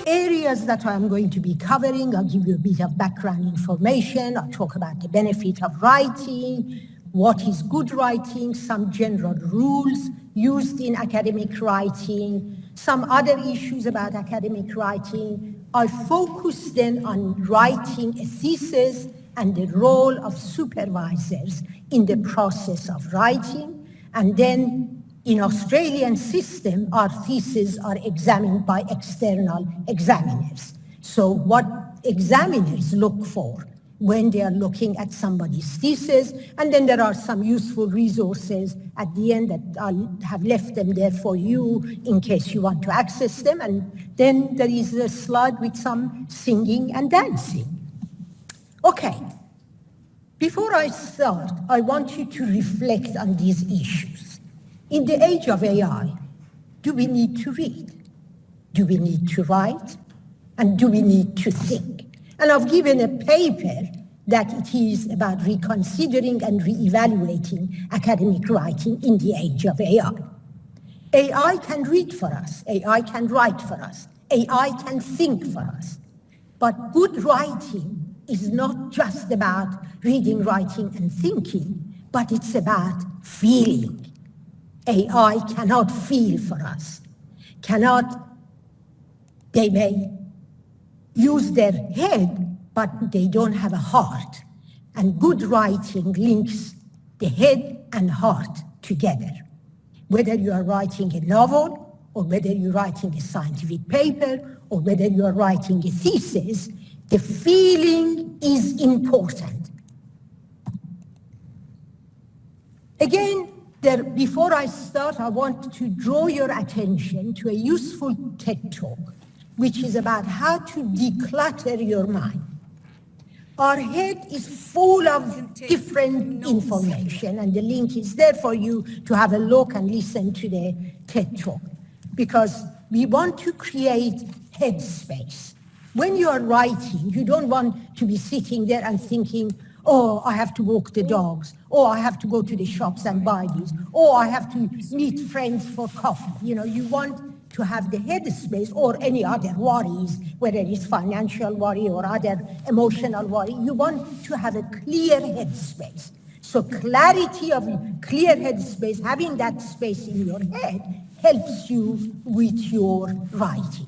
areas that I'm going to be covering, I'll give you a bit of background information, I'll talk about the benefit of writing, what is good writing, some general rules used in academic writing, some other issues about academic writing. I'll focus then on writing a thesis and the role of supervisors in the process of writing. And then in Australian system, our theses are examined by external examiners. So what examiners look for when they are looking at somebody's thesis, and then there are some useful resources at the end that I'll have left them there for you in case you want to access them. And then there is a slide with some singing and dancing. Okay, before I start, I want you to reflect on these issues. In the age of AI, do we need to read? Do we need to write? And do we need to think? And I've given a paper that it is about reconsidering and reevaluating academic writing in the age of AI. AI can read for us. AI can write for us. AI can think for us. But good writing is not just about reading, writing, and thinking, but it's about feeling. AI cannot feel for us, they may use their head, but they don't have a heart. And good writing links the head and heart together. Whether you are writing a novel, or whether you're writing a scientific paper, or whether you are writing a thesis, the feeling is important. Again, before I start, I want to draw your attention to a useful TED Talk, which is about how to declutter your mind. Our head is full of different information, and the link is there for you to have a look and listen to the TED Talk, because we want to create headspace. When you are writing, you don't want to be sitting there and thinking, oh, I have to walk the dogs, or I have to go to the shops and buy these, or I have to meet friends for coffee. You know, you want to have the headspace, or any other worries, whether it's financial worry or other emotional worry, you want to have a clear headspace. So clarity of clear headspace, having that space in your head, helps you with your writing.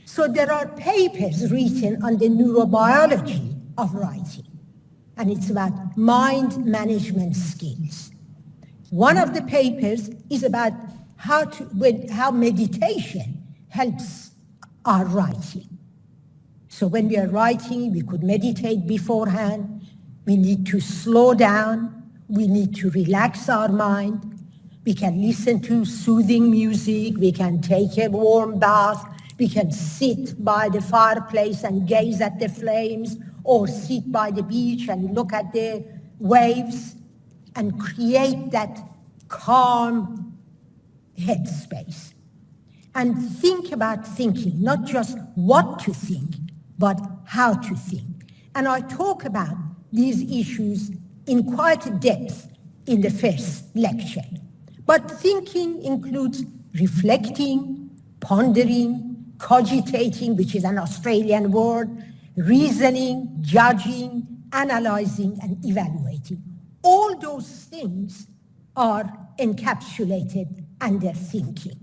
So there are papers written on the neurobiology of writing, and it's about mind management skills. One of the papers is about how meditation helps our writing. So when we are writing, we could meditate beforehand. We need to slow down. We need to relax our mind. We can listen to soothing music. We can take a warm bath. We can sit by the fireplace and gaze at the flames, or sit by the beach and look at the waves and create that calm headspace. And think about thinking, not just what to think, but how to think. And I talk about these issues in quite depth in the first lecture. But thinking includes reflecting, pondering, cogitating, which is an Australian word, reasoning, judging, analyzing, and evaluating. All those things are encapsulated under thinking.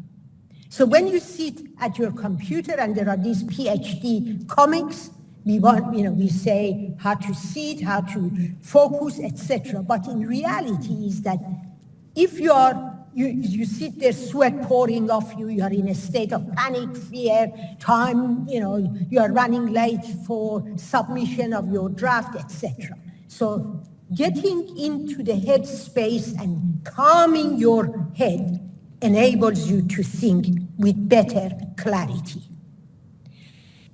So when you sit at your computer and there are these PhD comics, we say how to sit, how to focus, etc. But in reality is that if you sit there, sweat pouring off you, you are in a state of panic, fear, time, you are running late for submission of your draft, etc. So getting into the headspace and calming your head enables you to think with better clarity.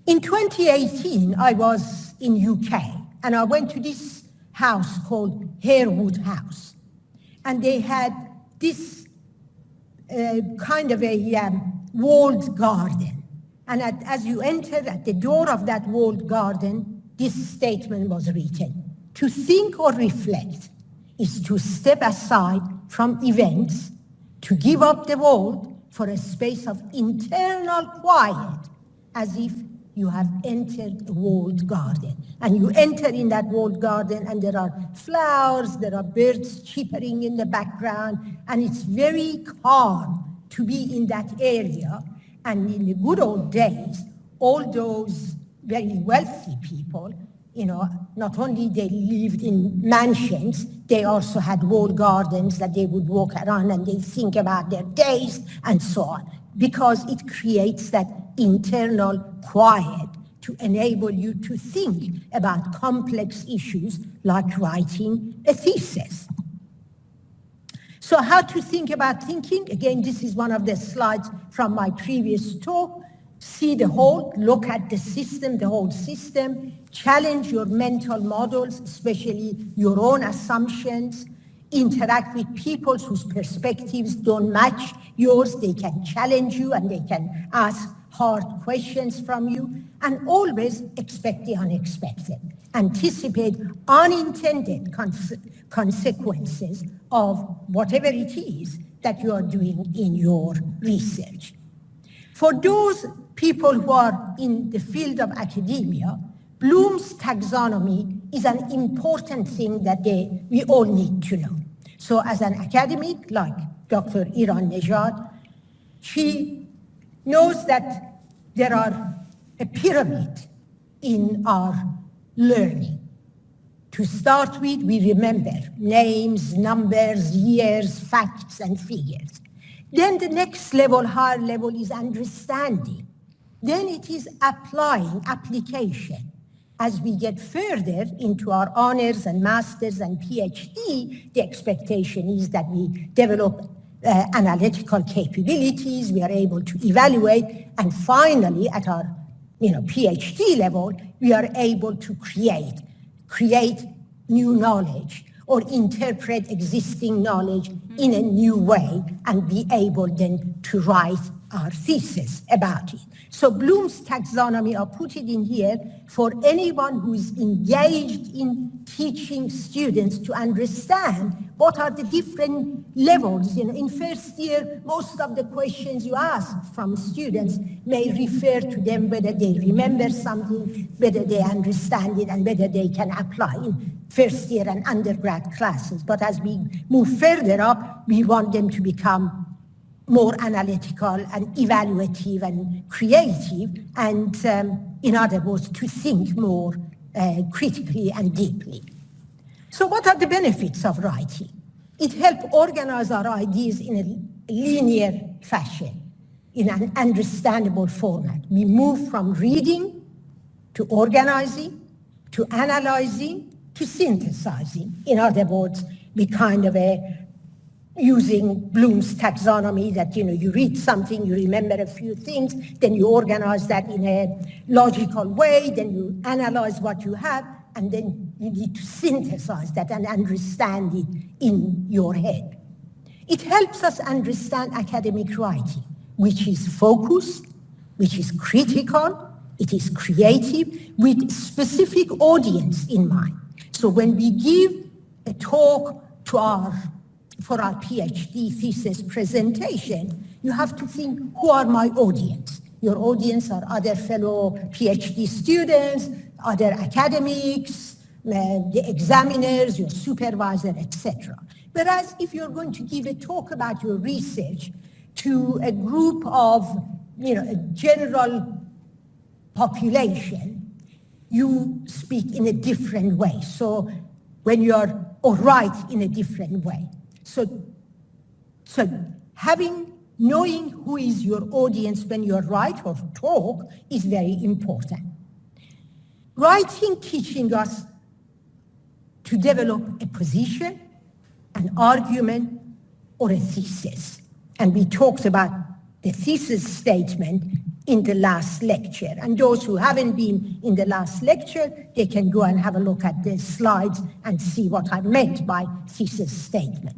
In 2018, I was in UK, and I went to this house called Harewood House. And they had this kind of a walled garden. And as you entered at the door of that walled garden, this statement was written: to think or reflect is to step aside from events, to give up the world for a space of internal quiet as if you have entered a walled garden. And you enter in that walled garden, and there are flowers, there are birds chirping in the background, and it's very calm to be in that area. And in the good old days, all those very wealthy people, not only they lived in mansions, they also had walled gardens that they would walk around and they think about their days and so on, because it creates that internal quiet to enable you to think about complex issues like writing a thesis. So how to think about thinking? Again, this is one of the slides from my previous talk. See the whole, look at the system, the whole system, challenge your mental models, especially your own assumptions, interact with people whose perspectives don't match yours. They can challenge you and they can ask hard questions from you, and always expect the unexpected. Anticipate unintended consequences of whatever it is that you are doing in your research. For those people who are in the field of academia, Bloom's taxonomy is an important thing that we all need to know. So as an academic like Dr. Iran Nejad, she knows that there are a pyramid in our learning. To start with, we remember names, numbers, years, facts, and figures. Then the next level, higher level, is understanding. Then it is application. As we get further into our honors and masters and PhD, the expectation is that we develop analytical capabilities, we are able to evaluate, and finally at our PhD level, we are able to create new knowledge or interpret existing knowledge in a new way and be able then to write our thesis about it. So Bloom's taxonomy, I'll put it in here for anyone who is engaged in teaching students to understand what are the different levels. In first year, most of the questions you ask from students may refer to them whether they remember something, whether they understand it, and whether they can apply in first year and undergrad classes. But as we move further up, we want them to become more analytical and evaluative and creative, and in other words, to think more critically and deeply. So what are the benefits of writing? It helps organize our ideas in a linear fashion, in an understandable format. We move from reading to organizing, to analyzing, to synthesizing. In other words, we kind of using Bloom's taxonomy that, you read something, you remember a few things, then you organize that in a logical way, then you analyze what you have, and then you need to synthesize that and understand it in your head. It helps us understand academic writing, which is focused, which is critical, it is creative, with specific audience in mind. So when we give a talk for our PhD thesis presentation, you have to think, who are my audience? Your audience are other fellow PhD students, other academics, the examiners, your supervisor, etc. Whereas if you're going to give a talk about your research to a group of, a general population, you speak in a different way. So or write in a different way. So knowing who is your audience when you write or talk is very important. Writing teaching us to develop a position, an argument, or a thesis. And we talked about the thesis statement in the last lecture. And those who haven't been in the last lecture, they can go and have a look at the slides and see what I meant by thesis statement.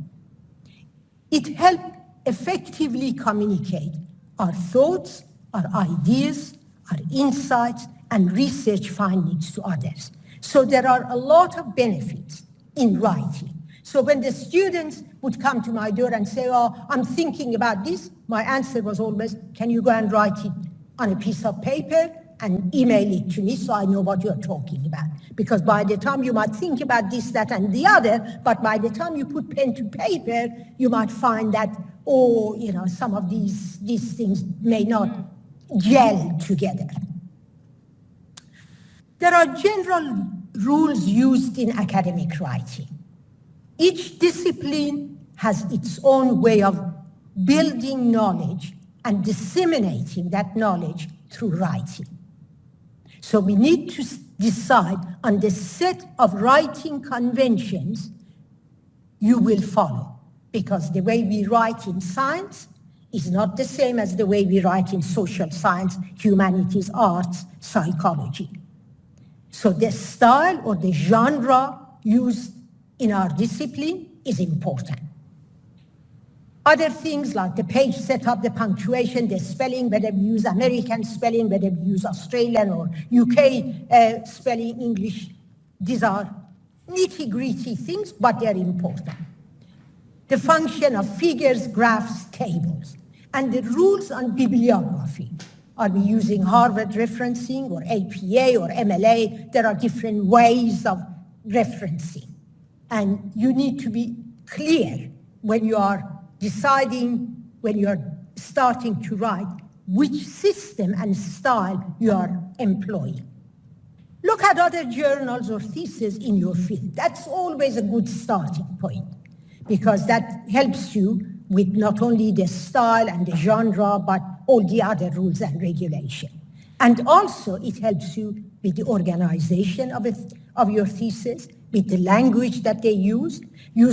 It helps effectively communicate our thoughts, our ideas, our insights, and research findings to others. So there are a lot of benefits in writing. So when the students would come to my door and say, I'm thinking about this, my answer was always, can you go and write it on a piece of paper and email it to me so I know what you're talking about. Because by the time you might think about this, that, and the other, but by the time you put pen to paper, you might find that, some of these things may not gel together. There are general rules used in academic writing. Each discipline has its own way of building knowledge and disseminating that knowledge through writing. So we need to decide on the set of writing conventions you will follow, because the way we write in science is not the same as the way we write in social science, humanities, arts, psychology. So the style or the genre used in our discipline is important. Other things like the page setup, the punctuation, the spelling, whether we use American spelling, whether we use Australian or UK spelling English, these are nitty-gritty things, but they're important. The function of figures, graphs, tables, and the rules on bibliography. Are we using Harvard referencing or APA or MLA? There are different ways of referencing. And you need to be clear when you are deciding, when you're starting to write, which system and style you are employing. Look at other journals or theses in your field. That's always a good starting point, because that helps you with not only the style and the genre, but all the other rules and regulation. And also it helps you with the organization of your thesis, with the language that they use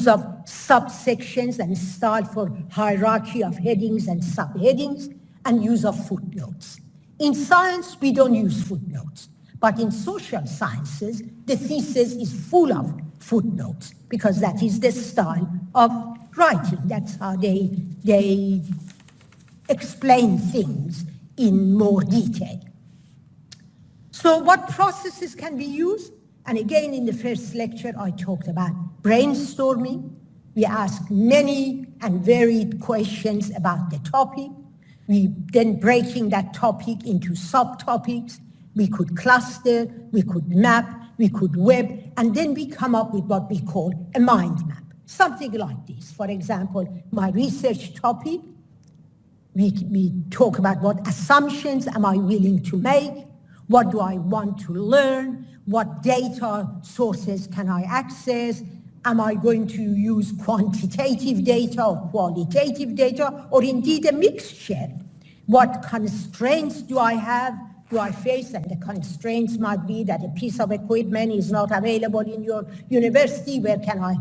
of subsections and style for hierarchy of headings and subheadings, and use of footnotes. In science, we don't use footnotes, but in social sciences, the thesis is full of footnotes, because that is the style of writing. That's how they explain things in more detail. So what processes can be used? And again, in the first lecture, I talked about brainstorming. We ask many and varied questions about the topic. We then breaking that topic into subtopics. We could cluster, we could map, we could web, and then we come up with what we call a mind map. Something like this. For example, my research topic, we talk about what assumptions am I willing to make, what do I want to learn, what data sources can I access, am I going to use quantitative data or qualitative data, or indeed a mixture? What constraints do I face? And the constraints might be that a piece of equipment is not available in your university. Where can I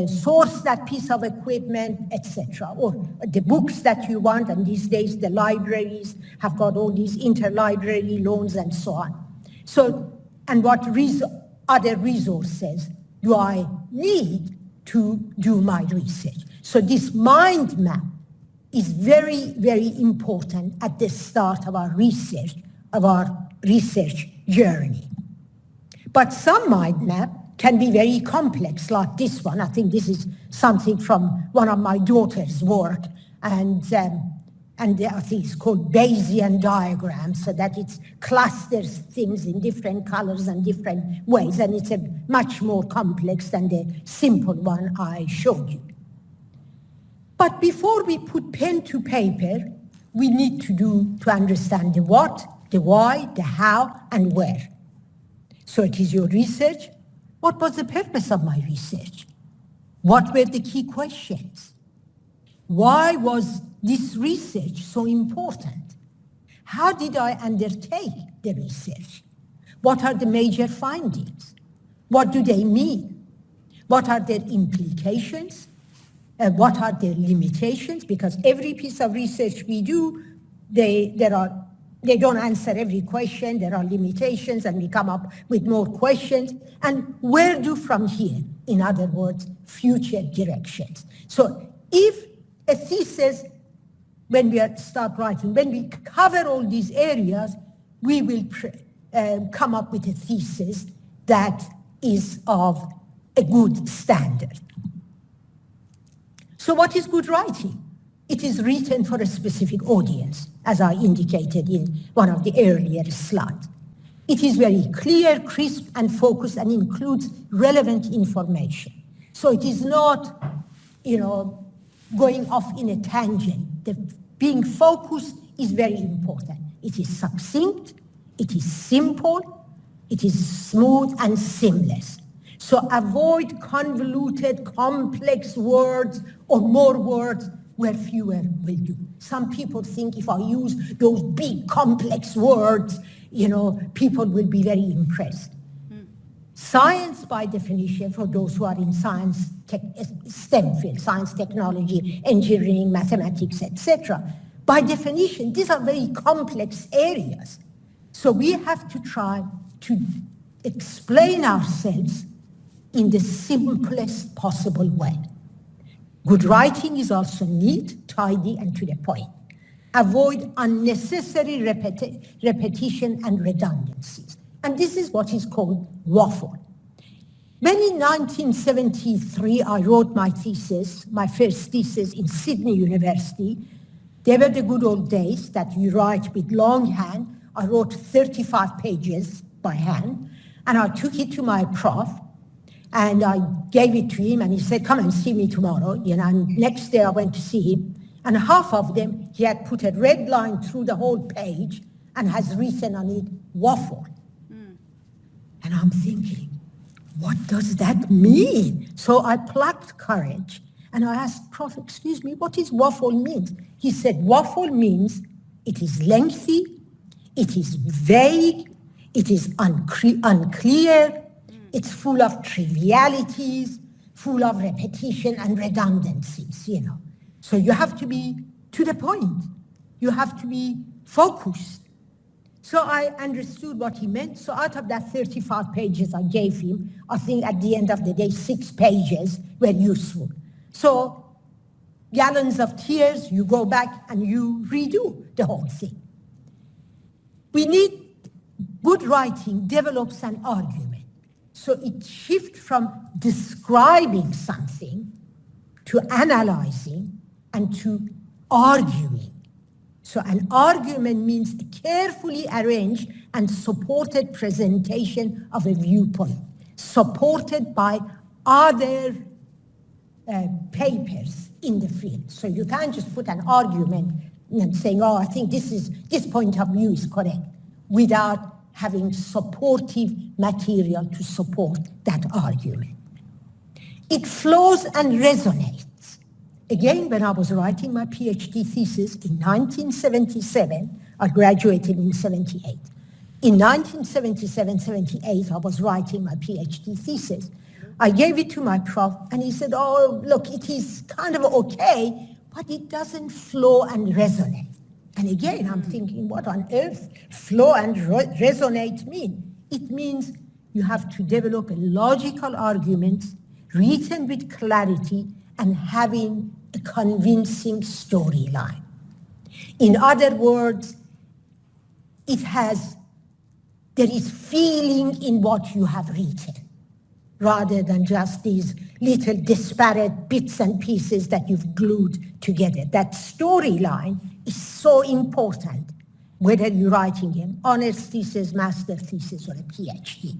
source that piece of equipment, etc.? Or the books that you want, and these days the libraries have got all these interlibrary loans and so on. So, and what other resources do I need to do my research? So this mind map is very, very important at the start of our research journey. But some mind map can be very complex, like this one. I think this is something from one of my daughter's work, and I think it's called Bayesian diagram, so that it clusters things in different colors and different ways, and it's a much more complex than the simple one I showed you. But before we put pen to paper, we need to understand the what, the why, the how, and where. So it is your research. What was the purpose of my research? What were the key questions? Why was this research so important? How did I undertake the research? What are the major findings? What do they mean? What are their implications? What are their limitations? Because every piece of research we do, they don't answer every question. There are limitations, and we come up with more questions. And where do from here? In other words, future directions. So if a thesis, when we start writing, when we cover all these areas, we will come up with a thesis that is of a good standard. So what is good writing? it is written for a specific audience, as I indicated in one of the earlier slides. It is very clear, crisp, and focused, and includes relevant information. So it is not, going off in a tangent. Being focused is very important. It is succinct, it is simple, it is smooth and seamless. So avoid convoluted, complex words or more words where fewer will do. Some people think if I use those big, complex words, people will be very impressed. Science, by definition, for those who are in science, STEM field, science, technology, engineering, mathematics, etc., by definition, these are very complex areas. So we have to try to explain ourselves in the simplest possible way. Good writing is also neat, tidy, and to the point. Avoid unnecessary repetition and redundancies. And this is what is called waffle. When in 1973 I wrote my thesis, my first thesis in Sydney University, they were the good old days that you write with longhand. I wrote 35 pages by hand, and I took it to my prof, and I gave it to him, and he said, come and see me tomorrow. And next day I went to see him, and half of them, he had put a red line through the whole page and has written on it, waffle. And I'm thinking, what does that mean? So I plucked courage, and I asked, Prof, excuse me, what is waffle mean? He said, waffle means it is lengthy, it is vague, it is unclear, it's full of trivialities, full of repetition and redundancies, So you have to be to the point. You have to be focused. So I understood what he meant. So out of that 35 pages I gave him, I think at the end of the day, 6 pages were useful. So gallons of tears, you go back and you redo the whole thing. We need good writing develops an argument. So it shifts from describing something to analyzing and to arguing. So an argument means a carefully arranged and supported presentation of a viewpoint, supported by other papers in the field. So you can't just put an argument and saying, I think this point of view is correct, without having supportive material to support that argument. It flows and resonates. Again, when I was writing my PhD thesis in 1977, I graduated in 78. In 1977-78, I was writing my PhD thesis. I gave it to my prof, and he said, look, it is kind of okay, but it doesn't flow and resonate. And again, I'm thinking, what on earth flow and resonate mean? It means you have to develop a logical argument, written with clarity, and having a convincing storyline. In other words, there is feeling in what you have written, rather than just these little disparate bits and pieces that you've glued together. That storyline is so important, whether you're writing an honors thesis, master thesis, or a PhD.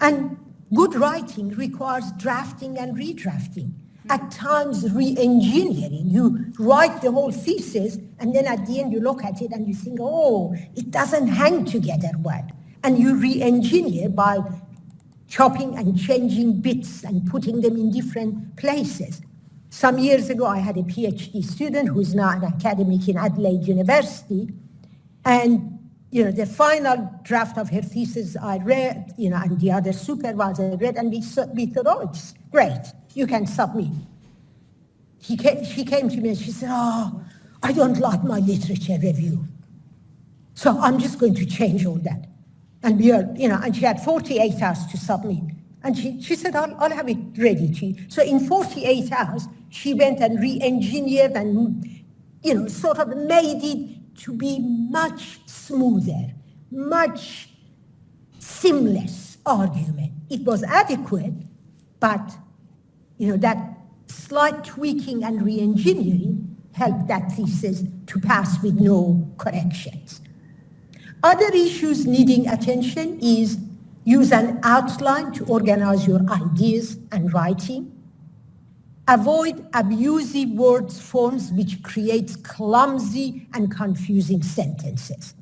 And good writing requires drafting and redrafting. At times, re-engineering. You write the whole thesis, and then at the end you look at it and you think, it doesn't hang together well. And you re-engineer by chopping and changing bits and putting them in different places. Some years ago, I had a PhD student who is now an academic in Adelaide University, and the final draft of her thesis I read, and the other supervisor read, and we thought, it's great, you can submit. She came to me and she said, I don't like my literature review. So I'm just going to change all that. And and she had 48 hours to submit. And she said, I'll have it ready to you. So in 48 hours, she went and re-engineered and, sort of made it to be much smoother, much seamless argument. It was adequate, but, that slight tweaking and re-engineering help that thesis to pass with no corrections. Other issues needing attention is use an outline to organize your ideas and writing. Avoid abusive words forms which creates clumsy and confusing sentences.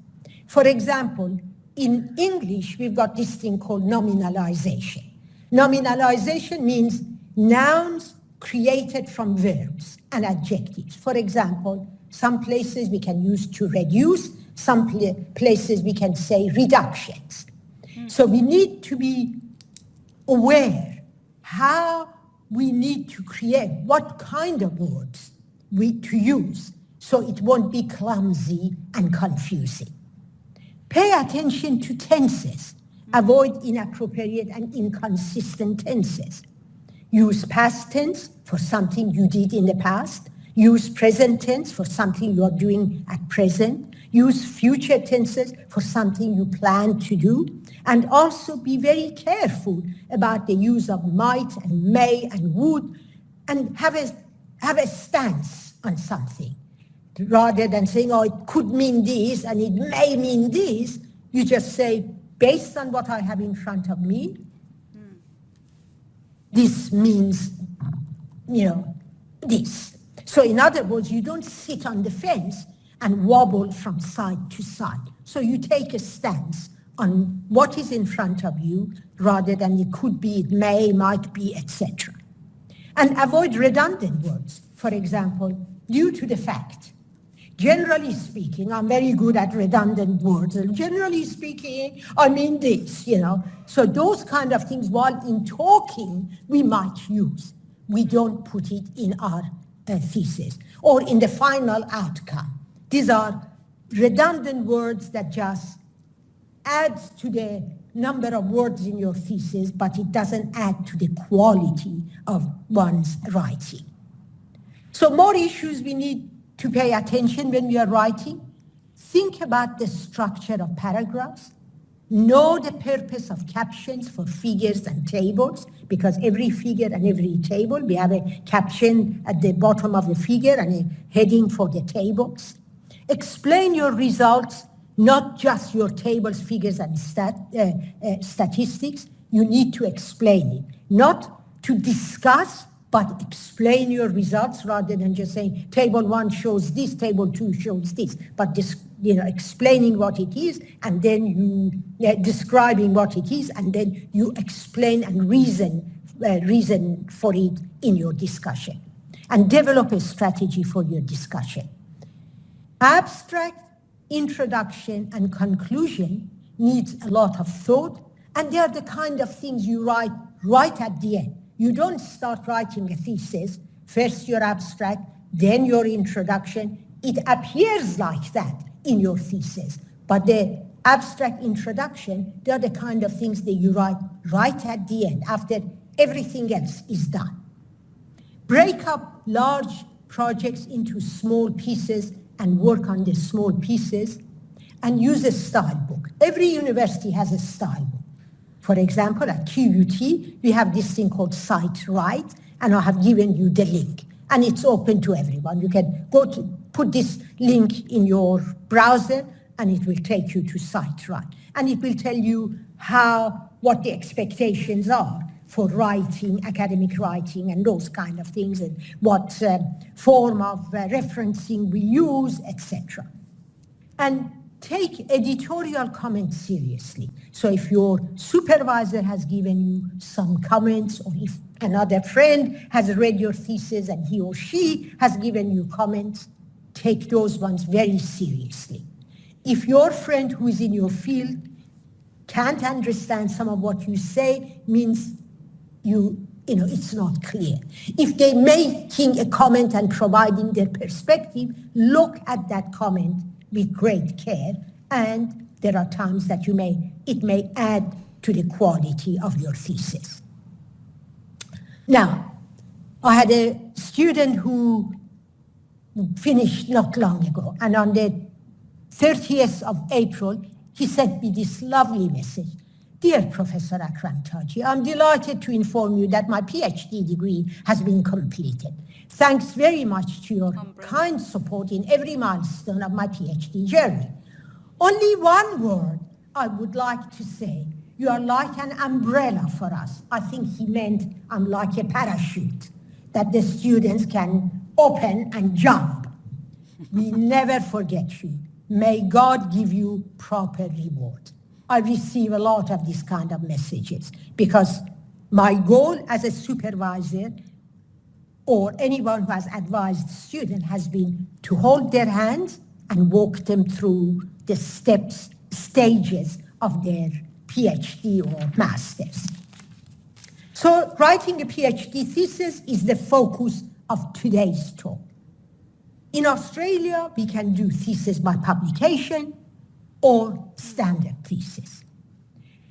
For example, in English, we've got this thing called nominalization. Nominalization means nouns created from verbs and adjectives. For example, some places we can use to reduce, some places we can say reductions. So we need to be aware how we need to create, what kind of words to use so it won't be clumsy and confusing. Pay attention to tenses. Avoid inappropriate and inconsistent tenses. Use past tense for something you did in the past. Use present tense for something you are doing at present. Use future tenses for something you plan to do. And also be very careful about the use of might and may and would, and have a stance on something. Rather than saying, oh, it could mean this and it may mean this, you just say, based on what I have in front of me, this means, this. So in other words, you don't sit on the fence and wobble from side to side. So you take a stance on what is in front of you rather than it could be, it may, might be, etc. And avoid redundant words. For example, due to the fact. Generally speaking, I'm very good at redundant words. And generally speaking, I mean this, So those kind of things, while in talking, we might use. We don't put it in our thesis or in the final outcome. These are redundant words that just adds to the number of words in your thesis, but it doesn't add to the quality of one's writing. So more issues we need to pay attention when we are writing. Think about the structure of paragraphs. Know the purpose of captions for figures and tables, because every figure and every table, we have a caption at the bottom of the figure and a heading for the tables. Explain your results, not just your tables, figures, and statistics. You need to explain it, not to discuss, but explain your results rather than just saying table 1 shows this, table 2 shows this, but explaining what it is, and then you describing what it is, and then you explain and reason for it in your discussion, and develop a strategy for your discussion. Abstract, introduction, and conclusion needs a lot of thought, and they are the kind of things you write right at the end. You don't start writing a thesis, first your abstract, then your introduction. It appears like that in your thesis, but the abstract introduction, they are the kind of things that you write right at the end, after everything else is done. Break up large projects into small pieces and work on the small pieces, and use a style book. Every university has a style book. For example, at QUT, we have this thing called Cite Write, and I have given you the link, and it's open to everyone. You can put this link in your browser, and it will take you to Cite Write, and it will tell you what the expectations are for writing, academic writing, and those kind of things, and what form of referencing we use, etc. And take editorial comments seriously. So if your supervisor has given you some comments, or if another friend has read your thesis and he or she has given you comments, take those ones very seriously. If your friend who is in your field can't understand some of what you say, means it's not clear. If they're making a comment and providing their perspective, look at that comment with great care, and there are times that it may add to the quality of your thesis. Now, I had a student who finished not long ago, and on the 30th of April, he sent me this lovely message. Dear Professor Acram Taji, I'm delighted to inform you that my PhD degree has been completed. Thanks very much to your kind support in every milestone of my PhD journey. Only one word I would like to say. You are like an umbrella for us. I think he meant I'm like a parachute that the students can open and jump. We never forget you. May God give you proper reward. I receive a lot of this kind of messages because my goal as a supervisor or anyone who has advised students has been to hold their hands and walk them through the stages of their PhD or master's. So writing a PhD thesis is the focus of today's talk. In Australia, we can do thesis by publication or standard thesis.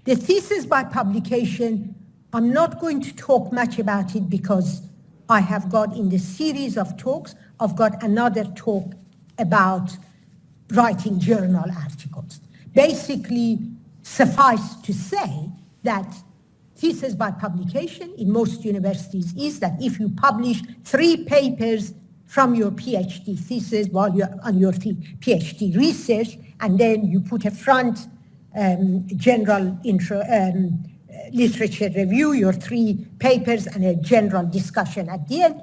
The thesis by publication, I'm not going to talk much about it because I have got in the series of talks, I've got another talk about writing journal articles. Basically, suffice to say that thesis by publication in most universities is that if you publish 3 papers from your PhD thesis while you're on your PhD research, and then you put a front general literature review, your 3 papers, and a general discussion at the end,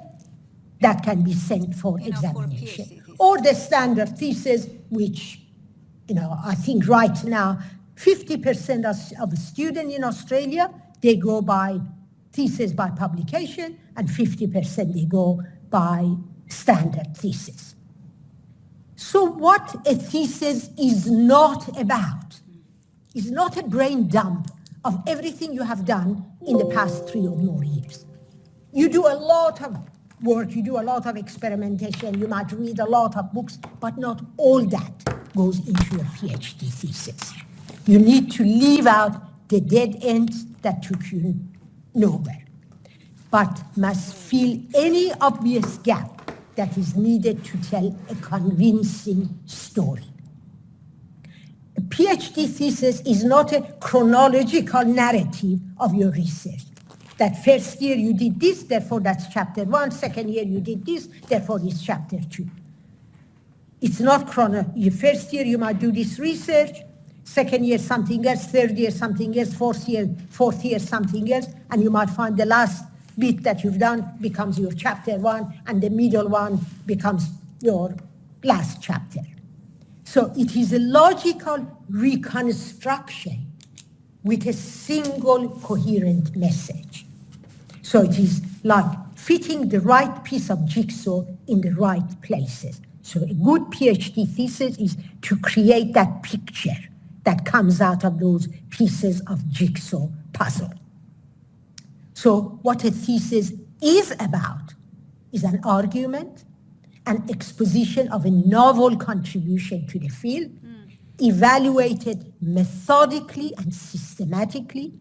that can be sent for examination. Or the standard thesis, which, I think right now, 50% of students in Australia, they go by thesis by publication, and 50% they go by standard thesis. So what a thesis is not about is not a brain dump of everything you have done in the past 3 or more years. You do a lot of work, you do a lot of experimentation, you might read a lot of books, but not all that goes into your PhD thesis. You need to leave out the dead ends that took you nowhere, but must fill any obvious gap that is needed to tell a convincing story. A PhD thesis is not a chronological narrative of your research. That first year you did this, therefore that's chapter 1, second year you did this, therefore it's chapter 2. It's not your first year you might do this research, second year something else, third year something else, fourth year something else, and you might find the last bit that you've done becomes your chapter 1, and the middle one becomes your last chapter. So it is a logical reconstruction with a single coherent message. So it is like fitting the right piece of jigsaw in the right places. So a good PhD thesis is to create that picture that comes out of those pieces of jigsaw puzzle. So what a thesis is about is an argument, an exposition of a novel contribution to the field, evaluated methodically and systematically.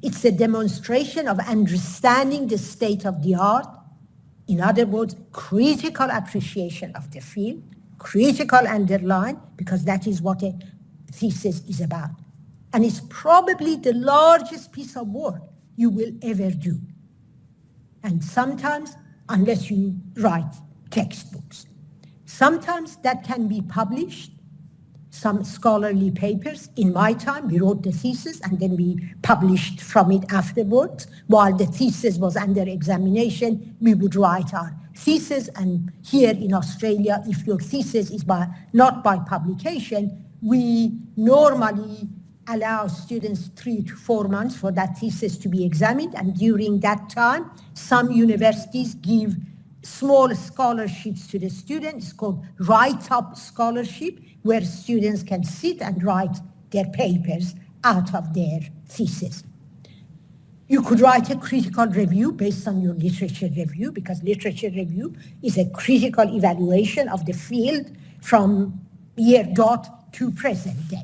It's a demonstration of understanding the state of the art. In other words, critical appreciation of the field, critical underline, because that is what a thesis is about. And it's probably the largest piece of work you will ever do. And sometimes, unless you write textbooks, sometimes that can be published, some scholarly papers. In my time, we wrote the thesis and then we published from it afterwards. While the thesis was under examination, we would write our thesis. And here in Australia, if your thesis is not by publication, we normally allow students 3 to 4 months for that thesis to be examined. And during that time, some universities give small scholarships to the students. It's called write-up scholarship, where students can sit and write their papers out of their thesis. You could write a critical review based on your literature review, because literature review is a critical evaluation of the field from year dot to present date.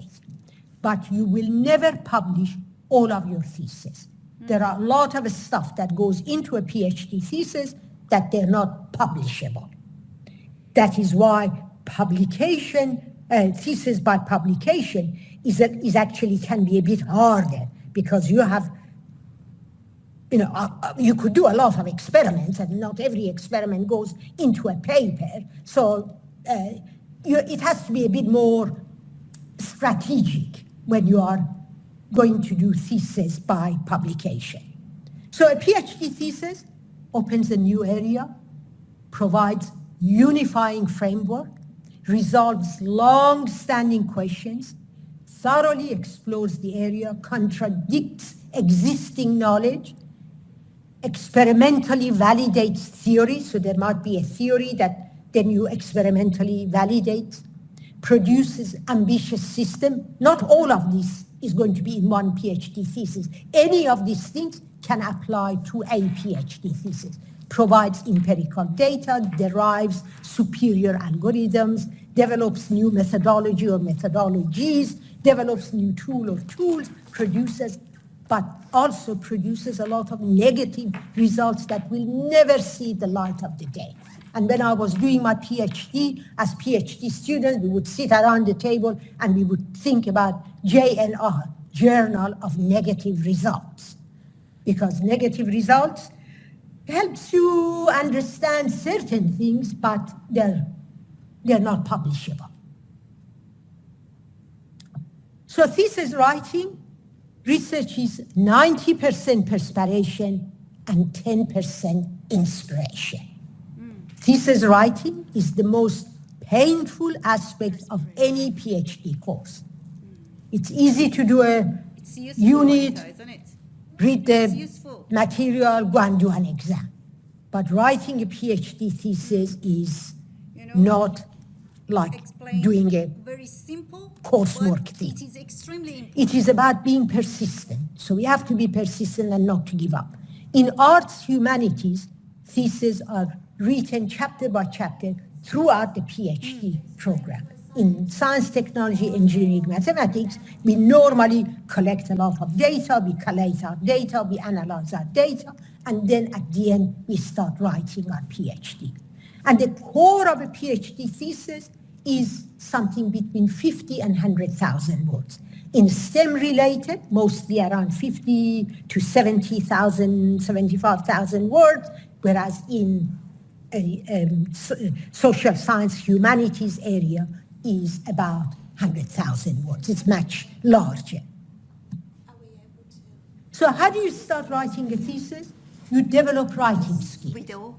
But you will never publish all of your thesis. There are a lot of stuff that goes into a PhD thesis that they're not publishable. That is why publication, thesis by publication is actually can be a bit harder, because you have, you could do a lot of experiments, and not every experiment goes into a paper. So it has to be a bit more strategic when you are going to do thesis by publication. So a PhD thesis opens a new area, provides unifying framework, resolves long-standing questions, thoroughly explores the area, contradicts existing knowledge, experimentally validates theory, so there might be a theory that then you experimentally validate, produces ambitious system. Not all of this is going to be in one PhD thesis. Any of these things can apply to a PhD thesis. Provides empirical data, derives superior algorithms, develops new methodology or methodologies, develops new tool or tools, produces, but also produces a lot of negative results that will never see the light of the day. And when I was doing my PhD, as PhD students, we would sit around the table and we would think about JNR, Journal of Negative Results. Because negative results helps you understand certain things, but they're not publishable. So thesis writing, research is 90% perspiration and 10% inspiration. Thesis writing is the most painful aspect of any PhD course. It's easy to do a unit, read the material, go and do an exam. But writing a PhD thesis is not like doing a very simple coursework thing. It is extremely important. It is about being persistent. So we have to be persistent and not to give up. In arts, humanities, theses are written chapter by chapter throughout the PhD program. In science, technology, engineering, mathematics, we normally collect a lot of data, we collate our data, we analyze our data, and then at the end, we start writing our PhD. And the core of a PhD thesis is something between 50 and 100,000 words. In STEM-related, mostly around 50 to 70,000, 75,000 words, whereas in social science, humanities area is about 100,000 words. It's much larger. So how do you start writing a thesis? You develop writing skills.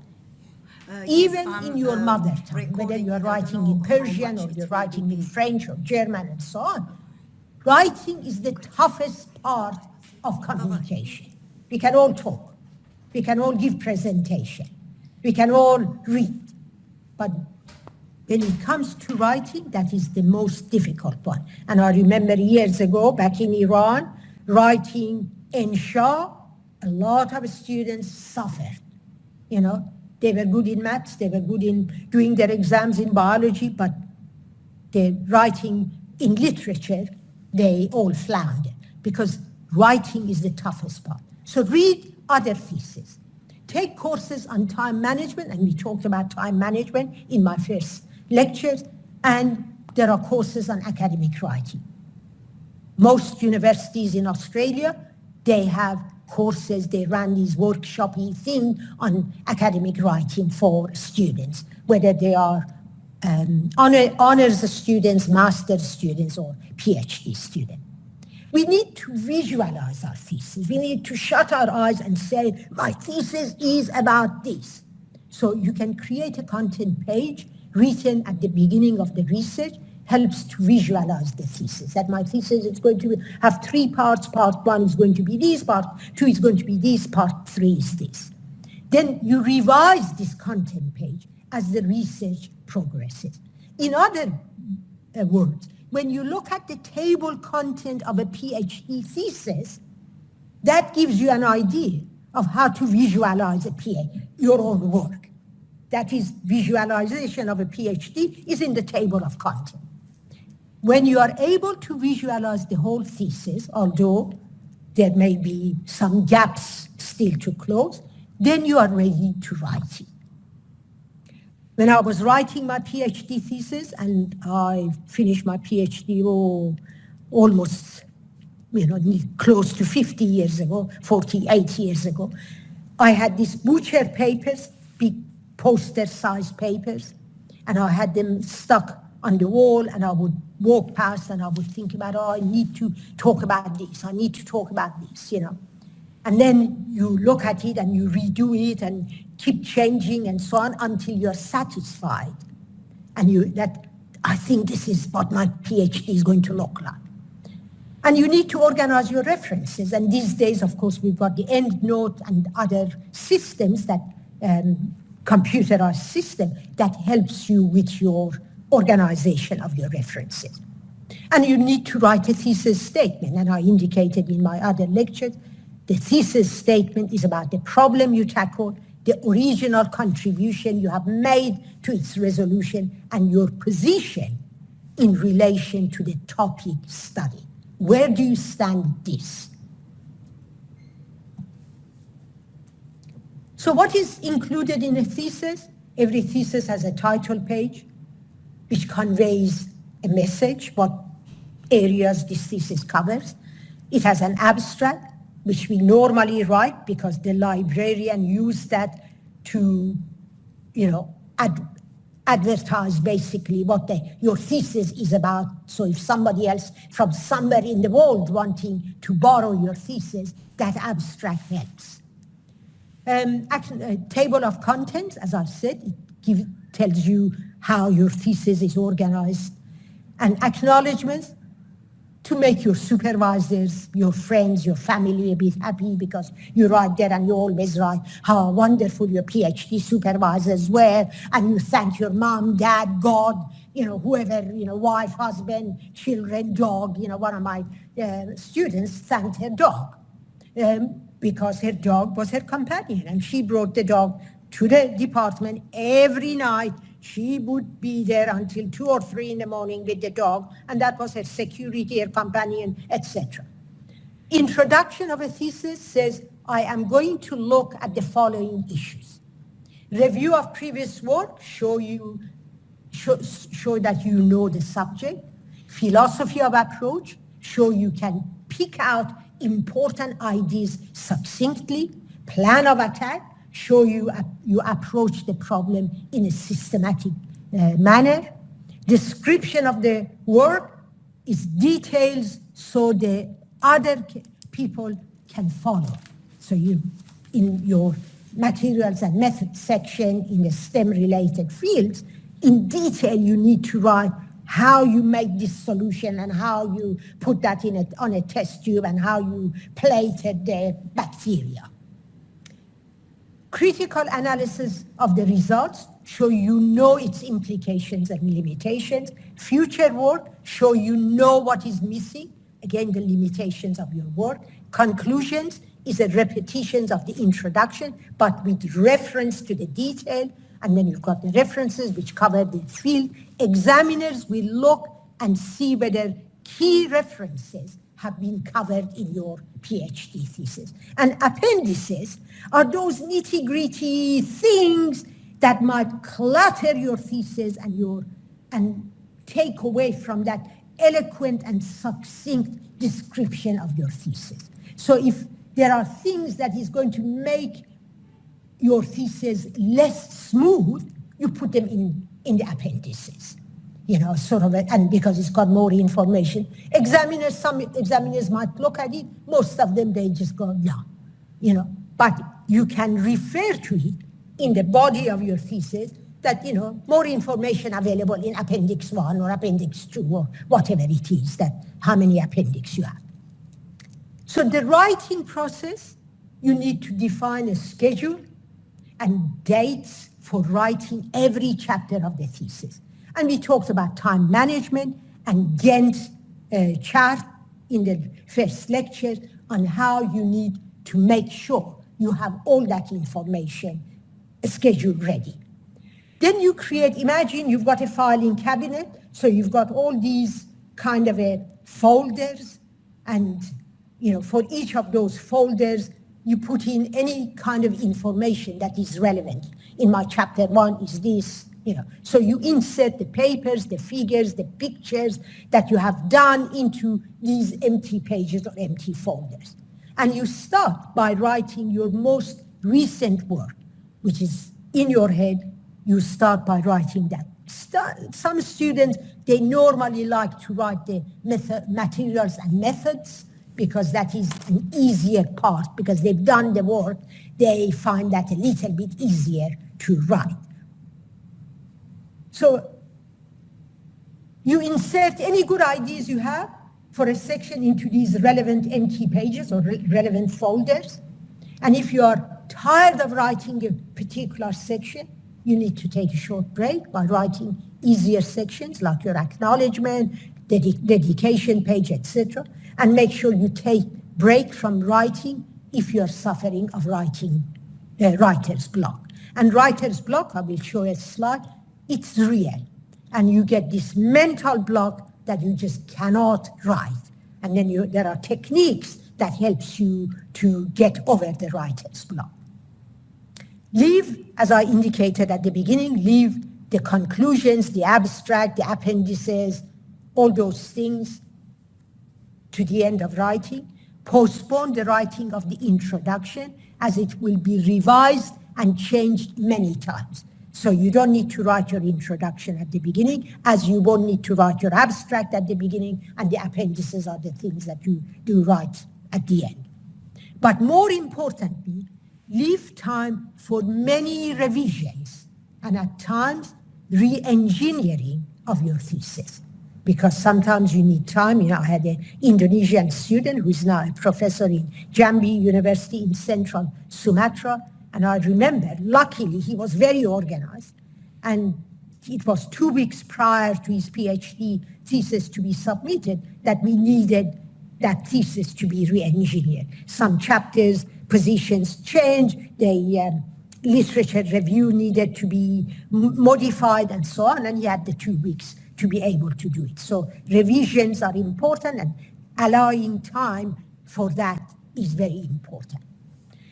Even in your mother tongue, whether you are writing in Persian or you're writing in French or German and so on, writing is the toughest part of communication. We can all talk. We can all give presentation. We can all read. But when it comes to writing, that is the most difficult one. And I remember years ago, back in Iran, writing Insha, a lot of students suffered. They were good in maths, they were good in doing their exams in biology, but the writing in literature, they all floundered because writing is the toughest part. So read other theses. Take courses on time management, and we talked about time management in my first lectures, and there are courses on academic writing. Most universities in Australia, they have courses, they run these workshop-y thing on academic writing for students, whether they are honors students, master's students, or PhD students. We need to visualize our thesis. We need to shut our eyes and say, my thesis is about this. So you can create a content page written at the beginning of the research, helps to visualize the thesis. That my thesis is going to have 3 parts. Part 1 is going to be this, part 2 is going to be this, part 3 is this. Then you revise this content page as the research progresses. In other words, when you look at the table content of a PhD thesis, that gives you an idea of how to visualize your own work. That is, visualization of a PhD is in the table of content. When you are able to visualize the whole thesis, although there may be some gaps still to close, then you are ready to write it. When I was writing my PhD thesis, and I finished my PhD almost close to 50 years ago, 48 years ago, I had these butcher papers, big poster-sized papers, and I had them stuck on the wall, and I would walk past and I would think about, I need to talk about this, I need to talk about this, And then you look at it and you redo it and keep changing and so on until you're satisfied. And I think this is what my PhD is going to look like. And you need to organize your references. And these days, of course, we've got the EndNote and other systems that computerized system that helps you with your organization of your references. And you need to write a thesis statement. And I indicated in my other lectures, the thesis statement is about the problem you tackle, the original contribution you have made to its resolution, and your position in relation to the topic studied. Where do you stand this? So what is included in a thesis? Every thesis has a title page, which conveys a message, what areas this thesis covers. It has an abstract, which we normally write because the librarian used that to, advertise basically what your thesis is about. So if somebody else from somewhere in the world wanting to borrow your thesis, that abstract helps. Table of contents, as I said, it tells you how your thesis is organized. And acknowledgements to make your supervisors, your friends, your family a bit happy, because you write there and you always write how wonderful your PhD supervisors were, and you thank your mom, dad, God, whoever, wife, husband, children, dog. One of my students thanked her dog because her dog was her companion, and she brought the dog to the department every night. She would be there until 2 or 3 in the morning with the dog, and that was her security, her companion, etc. Introduction of a thesis says, I am going to look at the following issues. Review of previous work, show that you know the subject. Philosophy of approach, show you can pick out important ideas succinctly. Plan of attack, show you approach the problem in a systematic manner. Description of the work is details so the other people can follow. So in your materials and methods section in the STEM-related fields, in detail you need to write how you make this solution and how you put that on a test tube and how you plated the bacteria. Critical analysis of the results, show you know its implications and limitations. Future work, show you know what is missing, again, the limitations of your work. Conclusions is a repetition of the introduction, but with reference to the detail, and then you've got the references which cover the field. Examiners will look and see whether key references have been covered in your PhD thesis. And appendices are those nitty-gritty things that might clutter your thesis and take away from that eloquent and succinct description of your thesis. So if there are things that is going to make your thesis less smooth, you put them in the appendices. And because it's got more information. Some examiners might look at it, most of them, they just go, yeah, But you can refer to it in the body of your thesis that, more information available in Appendix 1 or Appendix 2 or whatever it is, how many appendix you have. So the writing process, you need to define a schedule and dates for writing every chapter of the thesis. And we talked about time management and Gantt chart in the first lecture on how you need to make sure you have all that information scheduled ready. Then you imagine you've got a filing cabinet, so you've got all these kind of folders, and for each of those folders, you put in any kind of information that is relevant. In my chapter 1 is this, So you insert the papers, the figures, the pictures that you have done into these empty pages or empty folders. And you start by writing your most recent work, which is in your head. You start by writing that. Some students, they normally like to write the materials and methods because that is an easier part, because they've done the work. They find that a little bit easier to write. So you insert any good ideas you have for a section into these relevant empty pages or relevant folders. And if you are tired of writing a particular section, you need to take a short break by writing easier sections like your acknowledgement, dedication page, etc. And make sure you take break from writing if you're suffering of writer's block. And writer's block, I will show a slide, it's real. And you get this mental block that you just cannot write. And then there are techniques that helps you to get over the writer's block. Leave, as I indicated at the beginning, leave the conclusions, the abstract, the appendices, all those things to the end of writing. Postpone the writing of the introduction as it will be revised and changed many times. So you don't need to write your introduction at the beginning, as you won't need to write your abstract at the beginning, and the appendices are the things that you do write at the end. But more importantly, leave time for many revisions and at times re-engineering of your thesis, because sometimes you need time. I had an Indonesian student who is now a professor in Jambi University in central Sumatra. And I remember, luckily, he was very organized. And it was 2 weeks prior to his PhD thesis to be submitted that we needed that thesis to be re-engineered. Some chapters, positions changed, the literature review needed to be modified and so on, and he had the 2 weeks to be able to do it. So revisions are important, and allowing time for that is very important.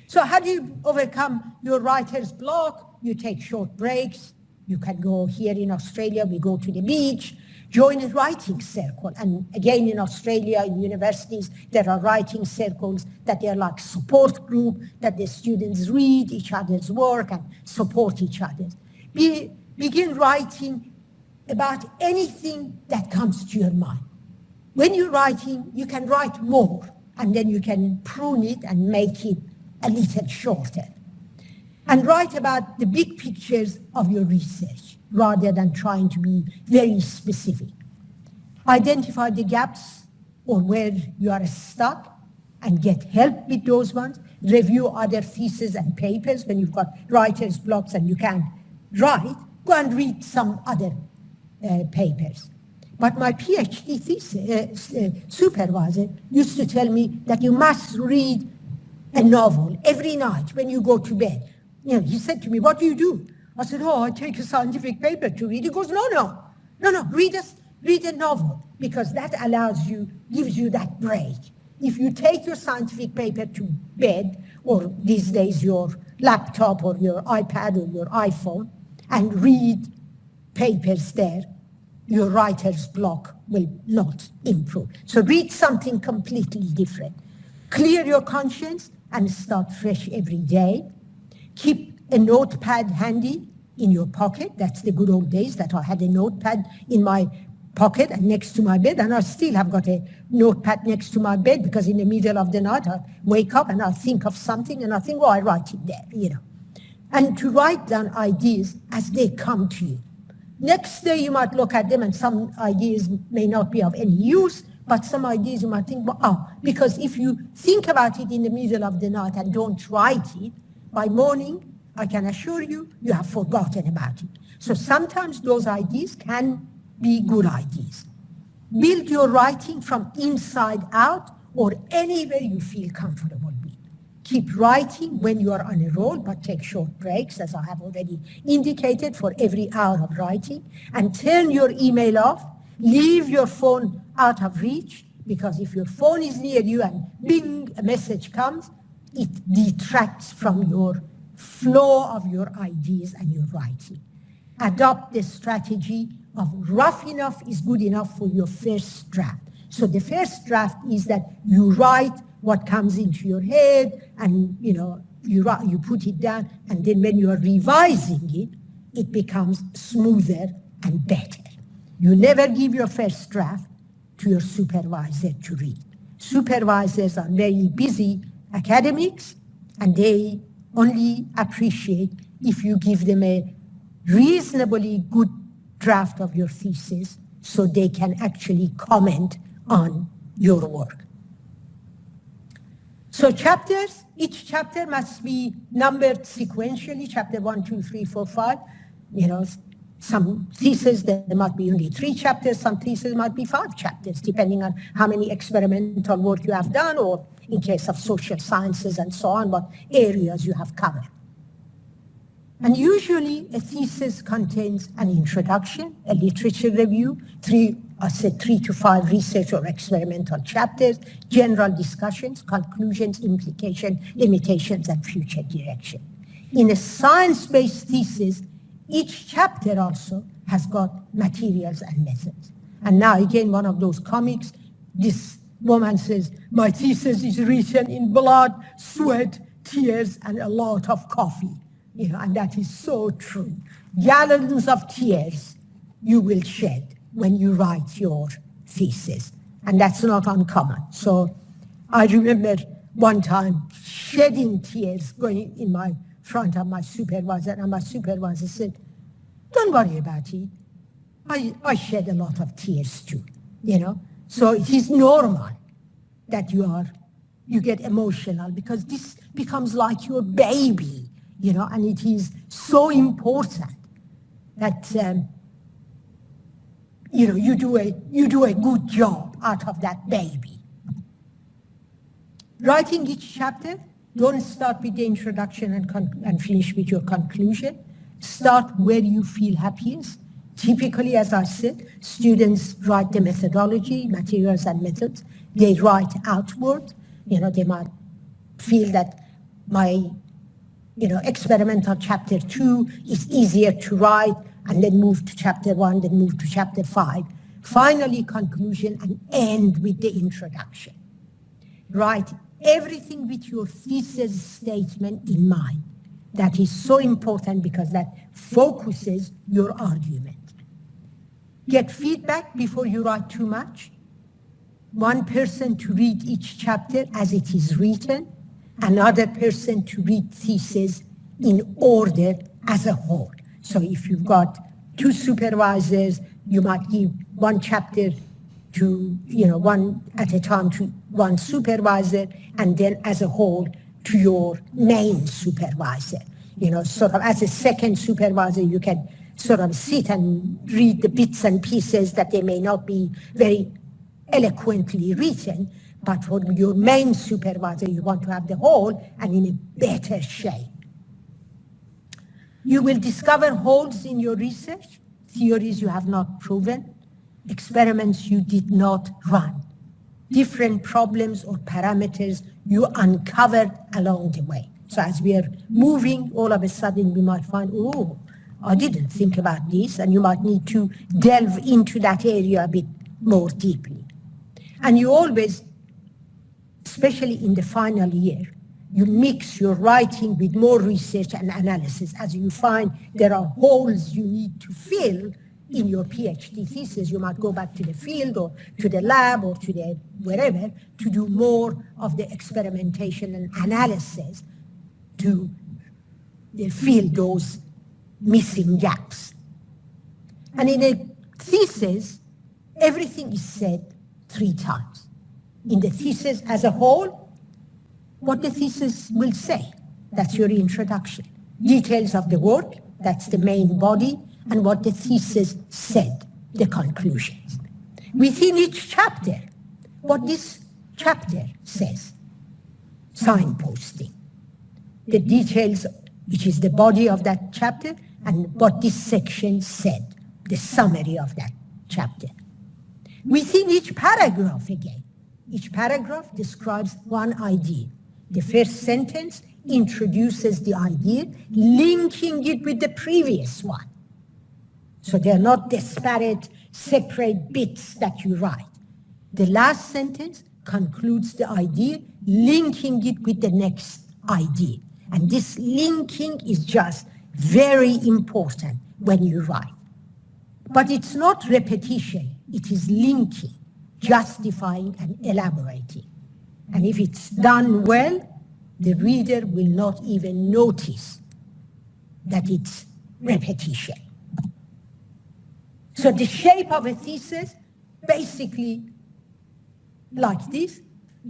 So how do you overcome your writer's block? You take short breaks. You can go here in Australia, we go to the beach, join a writing circle. And again, in Australia, in universities, there are writing circles that they're like support group, that the students read each other's work and support each other. Begin writing about anything that comes to your mind. When you're writing, you can write more, and then you can prune it and make it a little shorter. And write about the big pictures of your research rather than trying to be very specific. Identify the gaps or where you are stuck and get help with those ones. Review other theses and papers when you've got writer's blocks and you can't write. Go and read some other papers. But my PhD thesis supervisor used to tell me that you must read a novel every night when you go to bed. He said to me, what do you do? I said, I take a scientific paper to read. He goes, no, read a novel, because that gives you that break. If you take your scientific paper to bed, or these days your laptop or your iPad or your iPhone, and read papers there, your writer's block will not improve. So read something completely different. Clear your conscience and start fresh every day. Keep a notepad handy in your pocket. That's the good old days that I had a notepad in my pocket and next to my bed, and I still have got a notepad next to my bed, because in the middle of the night I wake up and I think of something and I think, I write it there, And to write down ideas as they come to you. Next day you might look at them and some ideas may not be of any use, but some ideas you might think, because if you think about it in the middle of the night and don't write it, by morning, I can assure you, you have forgotten about it. So sometimes those ideas can be good ideas. Build your writing from inside out or anywhere you feel comfortable with. Keep writing when you are on a roll, but take short breaks, as I have already indicated, for every hour of writing. And turn your email off. Leave your phone out of reach, because if your phone is near you and bing, a message comes, it detracts from your flow of your ideas and your writing. adopt the strategy of rough enough is good enough for your first draft. So the first draft is that you write what comes into your head, and you put it down, and then when you are revising it, it becomes smoother and better. You never give your first draft to your supervisor to read. Supervisors are very busy academics, and they only appreciate if you give them a reasonably good draft of your thesis so they can actually comment on your work. So chapters, each chapter must be numbered sequentially, chapter 1, 2, 3, 4, 5. Some theses, there might be only 3 chapters, some theses might be 5 chapters, depending on how many experimental work you have done, or in case of social sciences and so on, what areas you have covered. And usually a thesis contains an introduction, a literature review, 3 to 5 research or experimental chapters, general discussions, conclusions, implications, limitations, and future direction. In a science-based thesis, each chapter also has got materials and methods. And now again, one of those comics, this woman says, my thesis is written in blood, sweat, tears, and a lot of coffee. And that is so true. Gallons of tears you will shed when you write your thesis. And that's not uncommon. So I remember one time shedding tears going in my front of my supervisor, and my supervisor said, don't worry about it. I shed a lot of tears too, So it is normal that you get emotional, because this becomes like your baby, and it is so important that you do a good job out of that baby. Writing each chapter, don't start with the introduction and finish with your conclusion. Start where you feel happiest. Typically, as I said, students write the methodology, materials and methods. They write outward. They might feel that my experimental chapter 2 is easier to write, and then move to chapter 1, then move to chapter 5. Finally, conclusion, and end with the introduction. Write everything with your thesis statement in mind. That is so important because that focuses your argument. Get feedback before you write too much. One person to read each chapter as it is written, another person to read thesis in order as a whole. So if you've got 2 supervisors, you might give one chapter to, one at a time to one supervisor, and then as a whole to your main supervisor. Sort of as a second supervisor, you can sort of sit and read the bits and pieces that they may not be very eloquently written, but for your main supervisor, you want to have the whole and in a better shape. You will discover holes in your research, theories you have not proven, experiments you did not run, different problems or parameters you uncovered along the way. So as we are moving, all of a sudden we might find, oh, I didn't think about this, and you might need to delve into that area a bit more deeply. And you always, especially in the final year, you mix your writing with more research and analysis. As you find there are holes you need to fill in your PhD thesis, you might go back to the field or to the lab or to the wherever to do more of the experimentation and analysis to fill those missing gaps. And in a thesis, everything is said 3 times. In the thesis as a whole, what the thesis will say, that's your introduction. Details of the work, that's the main body, and what the thesis said, the conclusions. Within each chapter, what this chapter says, signposting. The details, which is the body of that chapter, and what this section said, the summary of that chapter. Within each paragraph again, each paragraph describes one idea. The first sentence introduces the idea, linking it with the previous one. So they're not disparate, separate bits that you write. The last sentence concludes the idea, linking it with the next idea. And this linking is just very important when you write. But it's not repetition, it is linking, justifying and elaborating. And if it's done well, the reader will not even notice that it's repetition. So the shape of a thesis, basically like this,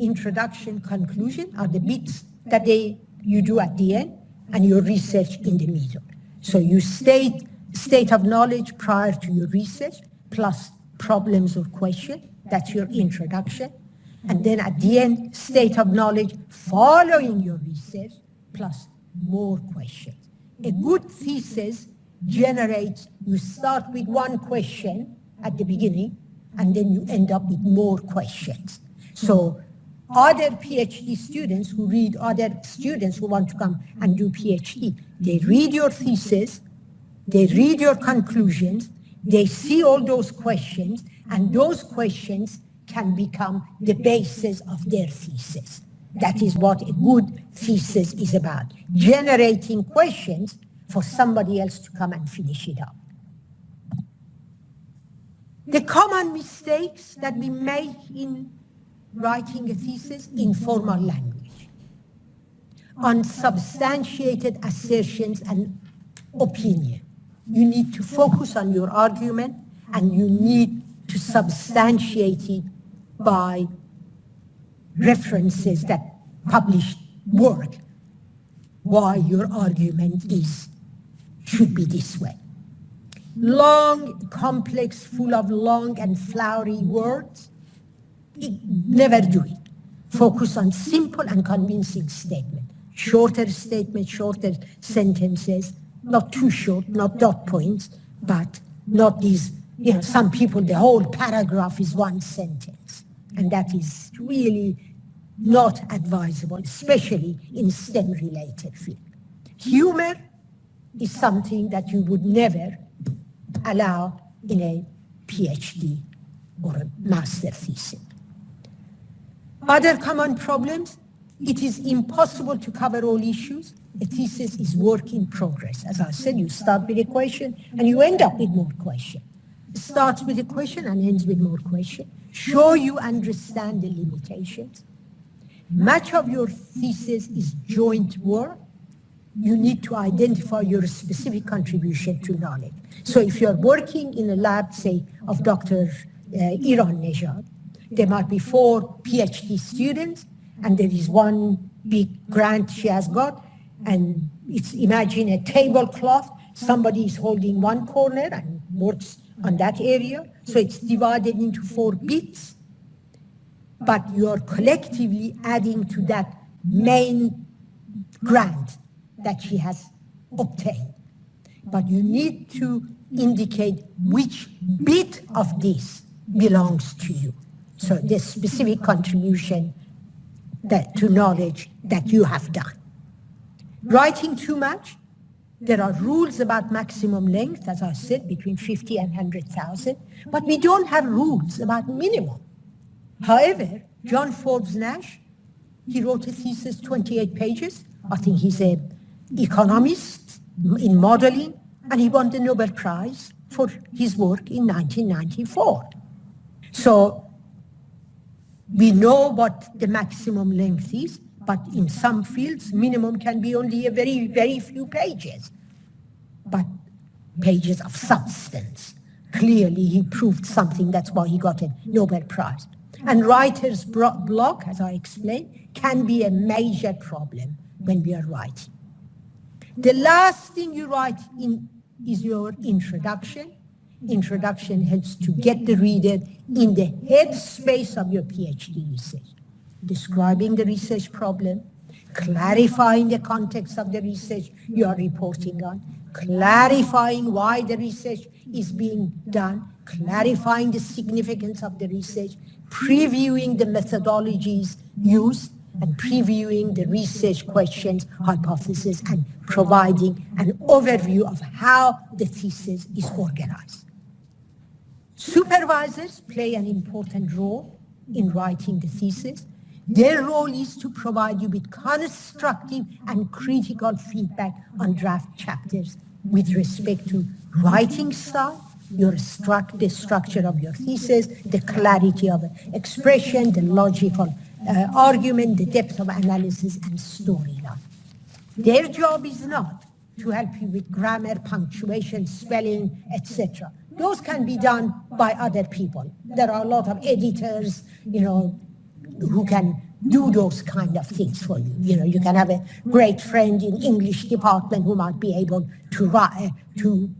introduction, conclusion are the bits that you do at the end and your research in the middle. So you state of knowledge prior to your research, plus problems or questions, that's your introduction. And then at the end, state of knowledge following your research, plus more questions. A good thesis generates, you start with one question at the beginning, and then you end up with more questions. So other PhD students who read, other students who want to come and do PhD, they read your thesis, they read your conclusions, they see all those questions, and those questions can become the basis of their thesis. That is what a good thesis is about, generating questions for somebody else to come and finish it up. The common mistakes that we make in writing a thesis, informal language, unsubstantiated assertions and opinion. You need to focus on your argument and you need to substantiate it by references that published work, why your argument should be this way. Long, complex, full of long and flowery words, never do it. Focus on simple and convincing statements. Shorter statements, shorter sentences, not too short, not dot points, but not these, some people, the whole paragraph is one sentence. And that is really not advisable, especially in STEM-related field. Humor is something that you would never allow in a PhD or a master thesis. Other common problems, it is impossible to cover all issues. A thesis is work in progress. As I said, you start with a question and you end up with more questions. It starts with a question and ends with more questions. Show you understand the limitations. Much of your thesis is joint work. You need to identify your specific contribution to knowledge. So if you're working in a lab, say, of Dr. Iran Nejad, there might be 4 PhD students, and there is one big grant she has got, and imagine a tablecloth, somebody is holding one corner and works on that area, so it's divided into 4 bits, but you're collectively adding to that main grant that she has obtained. But you need to indicate which bit of this belongs to you. So the specific contribution to knowledge that you have done. Writing too much, there are rules about maximum length, as I said, between 50 and 100,000, but we don't have rules about minimum. However, John Forbes Nash, he wrote a thesis, 28 pages. I think he's an economist in modeling, and he won the Nobel Prize for his work in 1994. So we know what the maximum length is, but in some fields, minimum can be only a very, very few pages, but pages of substance. Clearly, he proved something, that's why he got a Nobel Prize. And writer's block, as I explained, can be a major problem when we are writing. The last thing you write in is your introduction. Introduction helps to get the reader in the headspace of your PhD research. Describing the research problem, clarifying the context of the research you are reporting on, clarifying why the research is being done, clarifying the significance of the research, previewing the methodologies used, and previewing the research questions, hypothesis, and providing an overview of how the thesis is organized. Supervisors play an important role in writing the thesis. Their role is to provide you with constructive and critical feedback on draft chapters with respect to writing style, the structure of your thesis, the clarity of expression, the logical argument, the depth of analysis, and storyline. Their job is not to help you with grammar, punctuation, spelling, etc. Those can be done by other people. There are a lot of editors, who can do those kind of things for you. You can have a great friend in English department who might be able to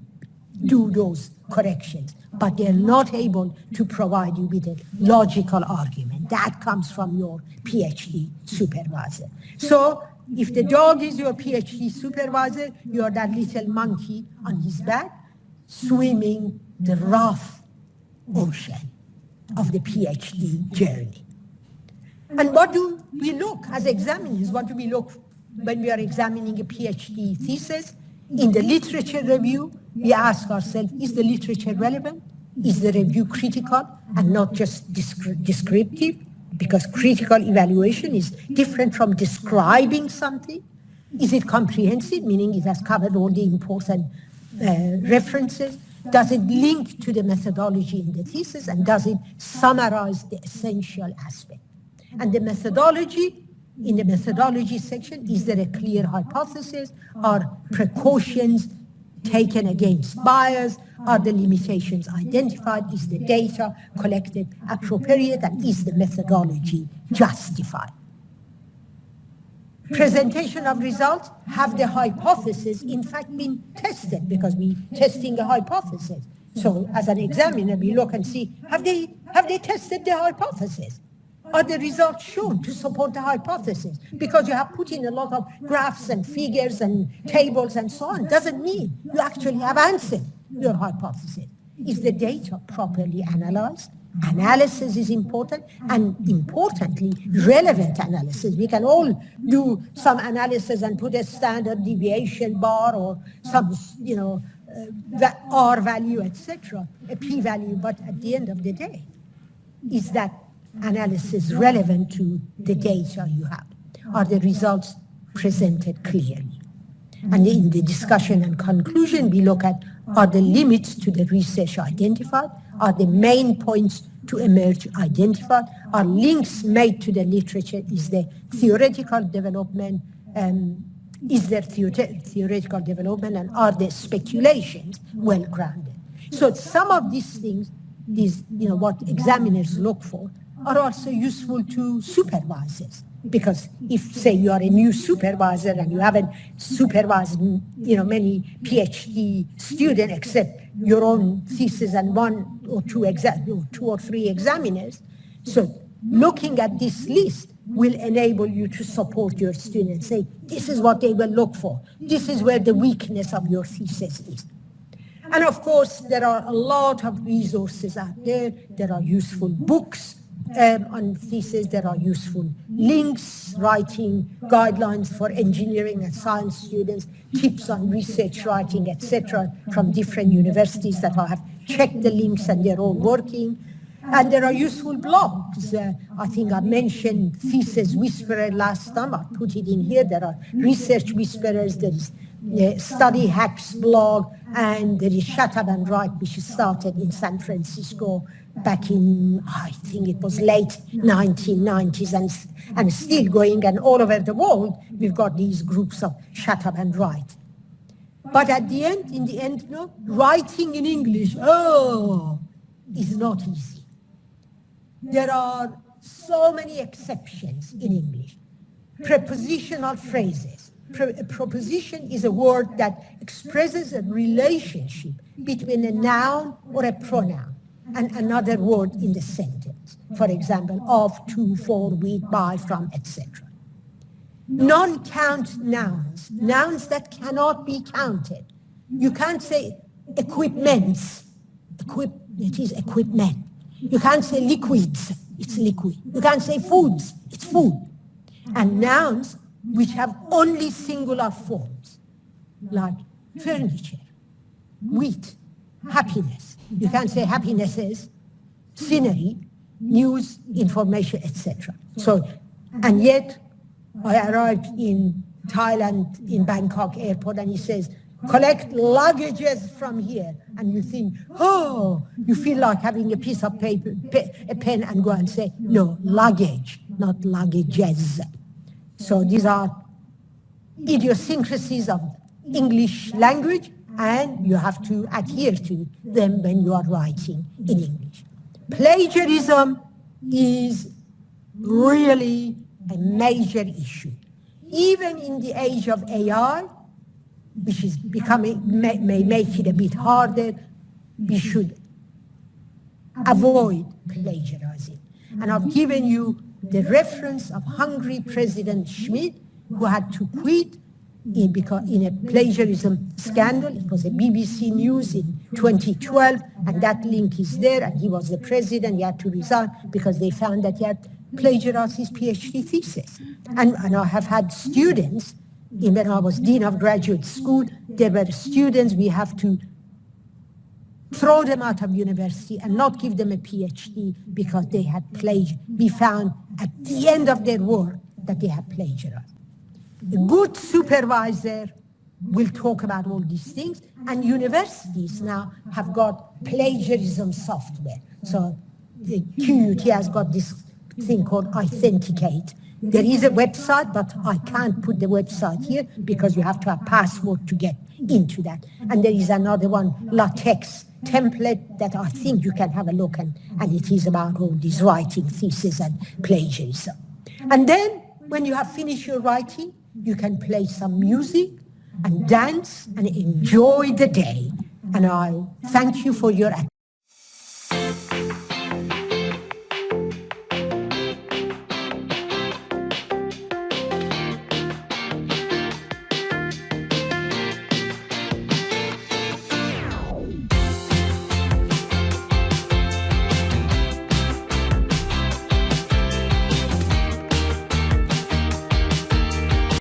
do those corrections, but they're not able to provide you with a logical argument. That comes from your PhD supervisor. So if the dog is your PhD supervisor, you're that little monkey on his back swimming the rough ocean of the PhD journey. And what do we look as examiners? What do we look when we are examining a PhD thesis? In the literature review, we ask ourselves, is the literature relevant? Is the review critical and not just descriptive? Because critical evaluation is different from describing something. Is it comprehensive, meaning it has covered all the important references? Does it link to the methodology in the thesis? And does it summarize the essential aspect? And the methodology, in the methodology section, is there a clear hypothesis? Are precautions taken against bias? Are the limitations identified? Is the data collected appropriate? And is the methodology justified? Presentation of results, have the hypothesis in fact been tested? Because we're testing a hypothesis. So as an examiner, we look and see, have they tested the hypothesis? Are the results shown to support the hypothesis? Because you have put in a lot of graphs and figures and tables and so on, doesn't mean you actually have answered your hypothesis. Is the data properly analyzed? Analysis is important, and importantly, relevant analysis. We can all do some analysis and put a standard deviation bar or some, R value, etc., a p-value, but at the end of the day, is that analysis relevant to the data you have? Are the results presented clearly? And in the discussion and conclusion, we look at, are the limits to the research identified? Are the main points to emerge identified? Are links made to the literature? Is there theoretical development? Is there theoretical development? And are there speculations well grounded? So some of these things, what examiners look for, are also useful to supervisors. Because if, say, you are a new supervisor and you haven't supervised, many PhD students except your own thesis and one or two or three examiners, so looking at this list will enable you to support your students. Say, this is what they will look for. This is where the weakness of your thesis is. And of course, there are a lot of resources out there. There are useful books on thesis, there are useful links, writing guidelines for engineering and science students, tips on research writing, etc., from different universities that I have checked the links and they're all working. And there are useful blogs. I think I mentioned Thesis Whisperer last time. I put it in here. There are Research Whisperers. There is Study Hacks blog, and there is Shut Up and Write, which started in San Francisco back in, I think it was late 1990s, and still going, and all over the world, we've got these groups of Shut Up and Write. But in the end, writing in English, is not easy. There are so many exceptions in English. Prepositional phrases. A preposition is a word that expresses a relationship between a noun or a pronoun and another word in the sentence. For example, of, to, for, with, by, from, etc. Non-count nouns, nouns that cannot be counted. You can't say equipments. It is equipment. You can't say liquids. It's liquid. You can't say foods. It's food. and nouns which have only singular forms, like furniture, wheat, happiness. You can say happinesses, scenery, news, information, etc. So, and yet I arrived in Thailand, in Bangkok airport, and he says, collect luggages from here. And you think, oh, you feel like having a piece of paper, a pen, and go and say, no, luggage, not luggages. So these are idiosyncrasies of English language, and you have to adhere to them when you are writing in English. Plagiarism is really a major issue. Even in the age of AI, which is becoming, may make it a bit harder, we should avoid plagiarizing. And I've given you the reference of Hungary President Schmidt, who had to quit in a plagiarism scandal. It was a BBC News in 2012, and that link is there, and he was the president. He had to resign because they found that he had plagiarized his PhD thesis. And I have had students, when I was dean of graduate school, there were students, we have to throw them out of university and not give them a PhD because they had plagiarized. We found at the end of their work that they had plagiarized. A good supervisor will talk about all these things, and universities now have got plagiarism software. So the QUT has got this thing called Authenticate. There is a website, but I can't put the website here because you have to have a password to get into that. And there is another one, LaTeX template, that I think you can have a look at, and it is about all these writing thesis and plagiarism. And then when you have finished your writing, you can play some music and dance and enjoy the day. And I thank you for your attention.